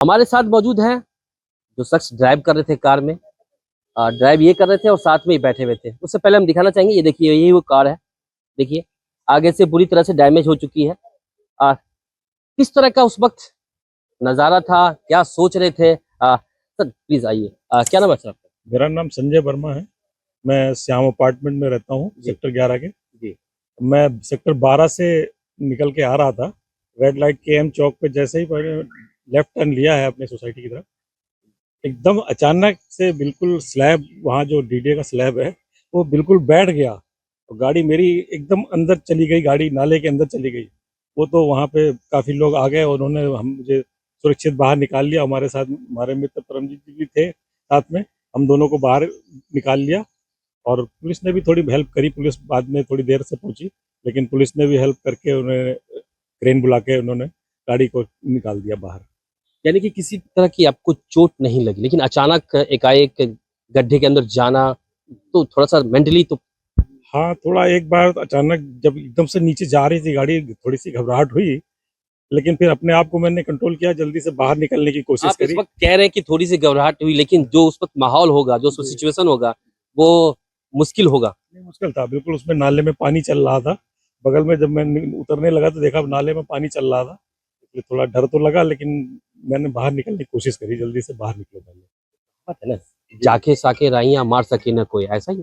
हमारे साथ मौजूद हैं जो शख्स ड्राइव कर रहे थे कार में। ड्राइव ये कर रहे थे और साथ में ही बैठे हुए थे। उससे पहले हम दिखाना चाहेंगे, ये देखिए यही वो कार है। देखिए आगे से बुरी तरह से डैमेज हो चुकी है। आ, किस तरह का उस वक्त नज़ारा था, क्या सोच रहे थे? सर प्लीज आइए। क्या नाम है सर आपका? मेरा नाम संजय वर्मा है। मैं श्याम अपार्टमेंट में रहता हूँ, सेक्टर 11 के। जी। मैं सेक्टर 12 से निकल के आ रहा था। रेड लाइट KM चौक पे जैसे ही मैंने लेफ्ट टर्न लिया है अपने सोसाइटी की तरफ, एकदम अचानक से बिल्कुल स्लैब, वहाँ जो DDA का स्लैब है वो बिल्कुल बैठ गया और गाड़ी मेरी एकदम अंदर चली गई, गाड़ी नाले के अंदर चली गई। वो तो वहाँ पे काफ़ी लोग आ गए और उन्होंने हम मुझे सुरक्षित बाहर निकाल लिया। हमारे साथ हमारे मित्र परमजीत जी भी थे साथ में, हम दोनों को बाहर निकाल लिया और पुलिस ने भी थोड़ी हेल्प करी। पुलिस बाद में थोड़ी देर से पहुंची, लेकिन पुलिस ने भी हेल्प करके उन्हें क्रेन बुला के उन्होंने गाड़ी को निकाल दिया बाहर। यानी कि किसी तरह की आपको चोट नहीं लगी, लेकिन अचानक एकाएक गड्ढे के अंदर जाना तो थोड़ा सा मेंटली तो। हाँ, थोड़ा एक बार अचानक जब एकदम से नीचे जा रही थी गाड़ी, थोड़ी सी घबराहट हुई, लेकिन फिर अपने आप को मैंने कंट्रोल किया, जल्दी से बाहर निकलने की कोशिश आप इस करी। वक्त कह रहे हैं कि थोड़ी सी घबराहट हुई, लेकिन जो उस वक्त माहौल होगा, जो उस वक्त सिचुएशन होगा, वो मुश्किल होगा। नहीं, मुश्किल था बिल्कुल। उसमें नाले में पानी चल रहा था बगल में। जब मैं उतरने लगा तो देखा नाले में पानी चल रहा था, इसलिए थोड़ा डर तो लगा, लेकिन मैंने बाहर निकलने की कोशिश करी, जल्दी से बाहर निकलो पहले। बात है ना, जाके साके राइयां मार सके ना कोई, ऐसा ही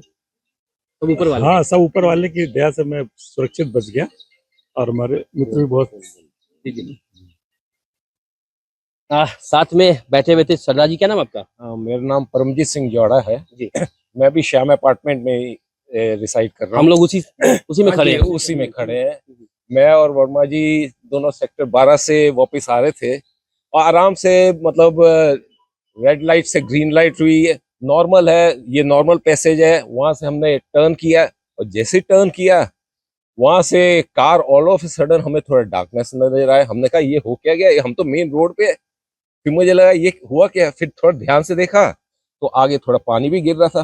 तो ऊपर वाले। हाँ, सब ऊपर वाले की दया से मैं सुरक्षित बच गया और हमारे मित्र भी बहुत। जी जी। साथ में बैठे हुए थे सरदार जी। क्या नाम आपका? मेरा नाम परमजीत सिंह जौड़ा है जी। मैं भी श्याम अपार्टमेंट में रिसाइड कर रहा हम हूँ। लोग उसी में हाँ खड़े जी, हैं। उसी में खड़े हैं। मैं और वर्मा जी दोनों सेक्टर 12 से वापस आ रहे थे और आराम से, मतलब रेड लाइट से ग्रीन लाइट हुई है, नॉर्मल है, ये नॉर्मल पैसेज है। वहां से हमने टर्न किया और जैसे टर्न किया वहां से कार ऑल ऑफ सडन हमें थोड़ा डार्कनेस नजर आया। हमने कहा ये हो क्या गया, हम तो मेन रोड पे। फिर मुझे लगा ये हुआ क्या, फिर थोड़ा ध्यान से देखा तो आगे थोड़ा पानी भी गिर रहा था।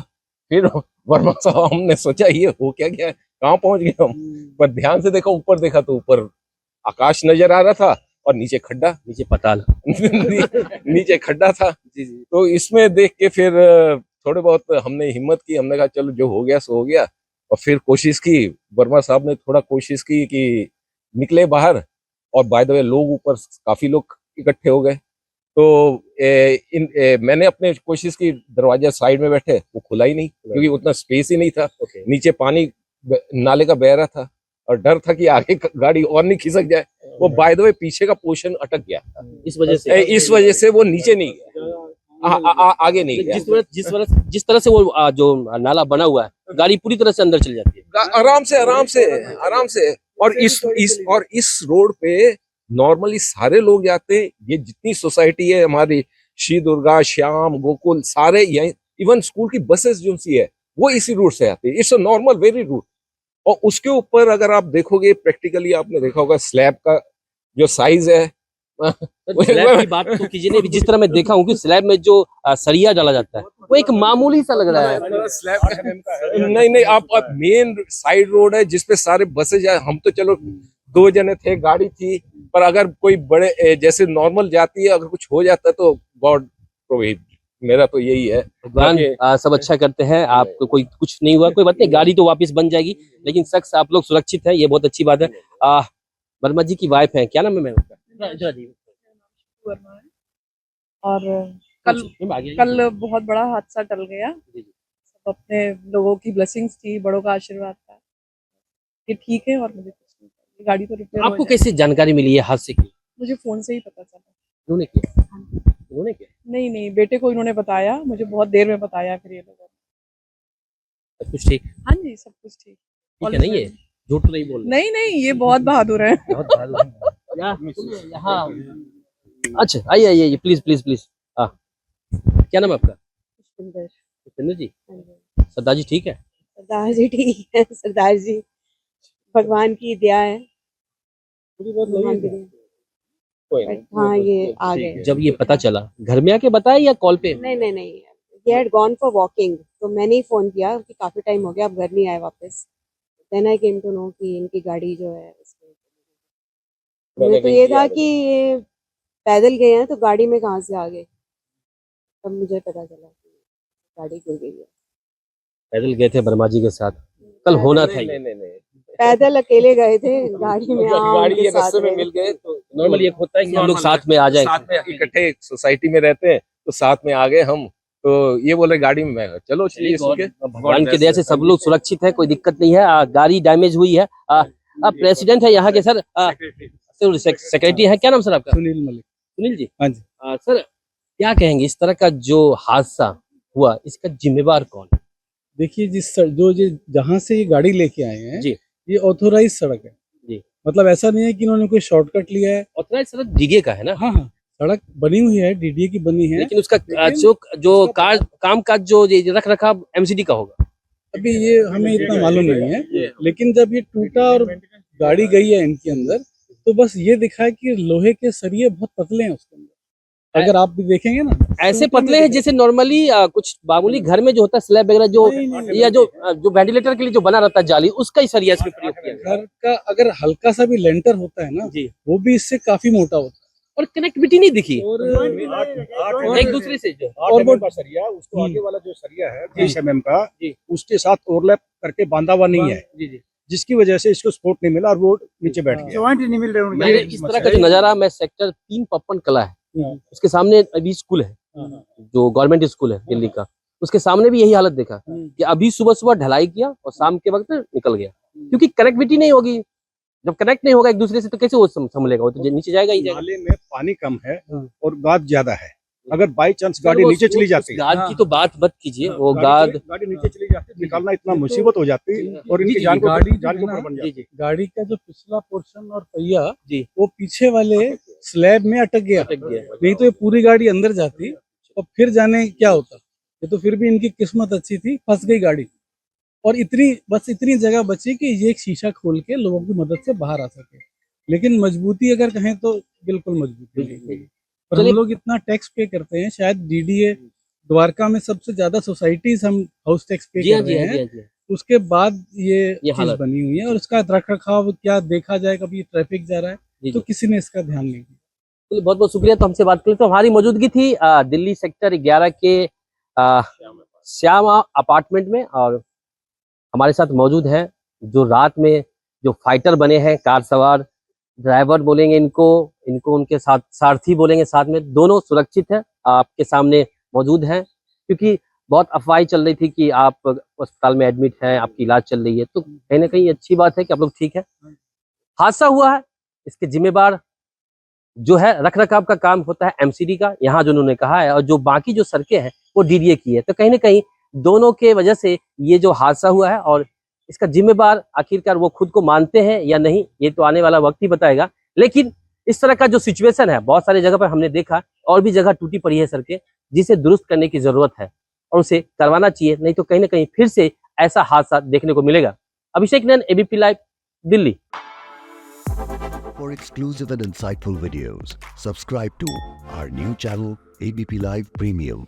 फिर वर्मा साहब, हमने सोचा ये हो क्या गया, कहाँ पहुंच गए हम। पर ध्यान से देखा, ऊपर देखा तो ऊपर आकाश नजर आ रहा था और नीचे खड्डा। नीचे पताल। नीचे खड्डा था। जी जी। तो इसमें देख के फिर थोड़े बहुत हमने हिम्मत की, हमने कहा चलो जो हो गया सो हो गया। और फिर कोशिश की, वर्मा साहब ने थोड़ा कोशिश की कि निकले बाहर। और बाय द वे लोग ऊपर काफी लोग इकट्ठे हो गए। तो मैंने अपने कोशिश की, दरवाजा साइड में बैठे, वो खुला ही नहीं क्योंकि उतना स्पेस ही नहीं था। नीचे पानी नाले का बह रहा था और डर था कि आगे गाड़ी और नहीं खिसक जाए। वो बाय द वे पीछे का पोर्शन अटक गया, इस वजह से वो नीचे नहीं गया, आगे नहीं गया। जिस तरह से वो जो नाला बना हुआ है, गाड़ी पूरी तरह से अंदर चली जाती है। आराम से आराम से आराम से। और इस रोड पे नॉर्मली सारे लोग जाते हैं। ये जितनी सोसाइटी है हमारी, श्री दुर्गा, श्याम, गोकुल, सारे यही, इवन स्कूल की बसेस जो सी है वो इसी रूट से आती है। It's a normal very route. और उसके ऊपर अगर आप देखोगे प्रैक्टिकली, आपने देखा होगा स्लैब का जो साइज है। स्लैब की बात तो कीजिए नहीं। जिस तरह मैं देखा हूँ कि स्लैब में जो सरिया डाला जाता है, वो एक मामूली सा लग रहा है। नहीं नहीं, आप मेन साइड रोड है जिसपे सारे बसेज है। हम तो चलो 2 जने थे, गाड़ी थी, पर अगर कोई बड़े जैसे नॉर्मल जाती है, अगर कुछ हो जाता है तो गॉड प्रोवाइड। मेरा तो यही है, भगवान सब अच्छा करते हैं। आपको कोई कुछ नहीं हुआ, कोई बात नहीं, गाड़ी तो वापस बन जाएगी, लेकिन शख्स आप लोग सुरक्षित है, ये बहुत अच्छी बात है। वर्मा जी की वाइफ है, क्या नाम है मैम उसका? वर्मा है। और कल बहुत बड़ा हादसा टल गया। सब अपने लोगों की ब्लेसिंग्स थी, बड़ों का आशीर्वाद था, ये ठीक है। और मुझे कुछ नहीं चाहिए। गाड़ी तो रिपेयर आपको कैसे जानकारी मिली है हादसे की? मुझे फोन से ही पता चला। उन्होंने किया? उन्होंने किया? नहीं नहीं, बेटे को इन्होंने बताया, मुझे बहुत देर में बताया फिर ये लोगों ने। सब कुछ ठीक? हाँ जी, सब कुछ ठीक। ठीक है, नहीं है, झूठ तो नहीं बोल रहे? नहीं नहीं, ये बहुत बहादुर है। बहुत बहादुर है। यहाँ अच्छा, आइए आइए आइए, प्लीज प्लीज प्लीज। हाँ, क्या नाम है आपका? पुष्पिंदर जी। सरदार जी ठीक है? सरदार जी ठीक है, सरदार जी भगवान की दया है। भगवान की दया। हाँ, ये आ गए। जब ये पता चला, घर में आके बताया या कॉल पे? नहीं नहीं नहीं, ये हैड गॉन फॉर वॉकिंग, तो मैंने ही फोन किया कि काफी टाइम हो गया, अब घर नहीं आए वापस। Then I came to know कि इनकी गाड़ी जो है, मुझे तो ये था कि पैदल गए हैं तो गाड़ी में कहाँ से आ गए, तब मुझे पता चला कि गाड़ी गिर गई है। पैदल गए थे वर्मा जी के साथ, कल होना था ये। नहीं पैदल अकेले गए थे, गाड़ी में गाड़ी उनके ये साथ रास्ते में रहे। मिल गए तो नॉर्मली एक होता है कि हम लोग साथ में आ जाए, साथ में इकट्ठे सोसाइटी में रहते हैं तो साथ में आ गए हम, तो ये बोले गाड़ी में मैं चलो चलिए इसके भगवान की दया से सब लोग सुरक्षित है, कोई दिक्कत नहीं है। गाड़ी डैमेज हुई है। प्रेसिडेंट है यहाँ के सर, सेक्रेटरी है, क्या नाम सर आपका? सुनील मलिक। सुनील जी। हाँ जी। सर क्या कहेंगे, इस तरह का जो हादसा हुआ इसका जिम्मेवार कौन है? देखिए जहाँ से ये गाड़ी लेके आए हैं जी। ये ऑथोराइज सड़क है जी। मतलब ऐसा नहीं है कि इन्होंने कोई शॉर्टकट लिया है। ऑथराइज सड़क डीडीए का है ना? हाँ हाँ, सड़क बनी हुई है, डीडीए की बनी है, लेकिन उसका जो काम काज जो रख रखाव एमसीडी का होगा। अभी ये हमें इतना मालूम नहीं है, लेकिन जब ये टूटा और गाड़ी गई है इनके अंदर तो बस ये दिखा है कि लोहे के सरिये बहुत पतले हैं उसके अंदर, अगर आप भी देखेंगे ना ऐसे पतले हैं जैसे नॉर्मली कुछ मामूली घर में जो होता है स्लैब वगैरह जो या जो वेंटिलेटर के लिए जो बना रहता है जाली, उसका ही सरिया इसमें प्रयोग किया गया है। घर का अगर हल्का सा भी लेंटर होता है ना जी। वो भी इससे काफी मोटा होता है और कनेक्टिविटी नहीं दिखी और एक दूसरे से जो और वो का सरिया उसको आगे वाला जो सरिया है 20 mm का उसके साथ ओवरलैप करके बांधा हुआ नहीं है, जी जी जिसकी वजह से इसको सपोर्ट नहीं मिला और वो नीचे बैठ गया। जॉइंट नहीं मिल रहे मैंने इस तरह का जो नजारा मैं सेक्टर 3 पप्पन कला है उसके सामने अभी स्कूल है जो गवर्नमेंट स्कूल है दिल्ली का, उसके सामने भी यही हालत देखा कि अभी सुबह सुबह ढलाई किया और शाम के वक्त निकल गया, क्योंकि कनेक्टिविटी नहीं होगी। जब कनेक्ट नहीं होगा एक दूसरे से तो कैसे वो संभलेगा, वो तो नीचे जाएगा ही जाएगा। नाले में पानी कम है और गाद ज्यादा है, अगर बाई चांस गाड़ी नीचे चली जाती है, गाद की तो बात मत कीजिए, वो गाद गाड़ी नीचे चली जाती निकालना इतना मुसीबत हो जाती और इनकी जान को ऊपर बन जाती। गाड़ी का जो पिछला पोर्शन और पहिया जी वो पीछे वाले स्लैब में अटक गया, नहीं तो ये पूरी गाड़ी अंदर जाती और फिर जाने क्या होता। ये तो फिर भी इनकी किस्मत अच्छी थी, फंस गई गाड़ी और इतनी जगह बची कि ये एक शीशा खोल के लोगों की मदद से बाहर आ सके, लेकिन मजबूती अगर कहें तो बिल्कुल मजबूती नहीं। और हम लोग इतना टैक्स पे करते हैं, शायद डीडीए द्वारका में सबसे ज्यादा सोसाइटीज हम हाउस टैक्स पे कर रहे हैं, उसके बाद ये चीज बनी हुई है और उसका रख रखाव क्या देखा जाए, कभी ट्रैफिक जा रहा है तो किसी ने इसका ध्यान नहीं दिया। बहुत बहुत शुक्रिया। तो हमसे बात करें तो हमारी मौजूदगी थी दिल्ली सेक्टर 11 के श्यामा अपार्टमेंट में, और हमारे साथ मौजूद है जो रात में जो फाइटर बने हैं, कार सवार ड्राइवर बोलेंगे इनको उनके साथ सारथी बोलेंगे, साथ में दोनों सुरक्षित है, आपके सामने मौजूद हैं। क्योंकि बहुत अफवाहें चल रही थी कि आप अस्पताल में एडमिट हैं, आपकी इलाज चल रही है, तो कहीं ना कहीं अच्छी बात है कि आप लोग ठीक है। हादसा हुआ है, इसके जिम्मेवार जो है रख रखाव का काम होता है एमसीडी का, यहाँ जो उन्होंने कहा है, और जो बाकी जो सड़कें हैं वो डीडीए की है। तो कहीं ना कहीं दोनों के वजह से ये जो हादसा हुआ है, और इसका जिम्मेवार आखिरकार वो खुद को मानते हैं या नहीं ये तो आने वाला वक्त ही बताएगा। लेकिन इस तरह का जो सिचुएशन है बहुत सारी जगह पर हमने देखा, और भी जगह टूटी पड़ी है सड़कें, जिसे दुरुस्त करने की जरूरत है और उसे करवाना चाहिए, नहीं तो कहीं ना कहीं फिर से ऐसा हादसा देखने को मिलेगा। Abhishek Nain, ABP live, Delhi. For exclusive and insightful videos, subscribe to our new channel ABP Live Premium.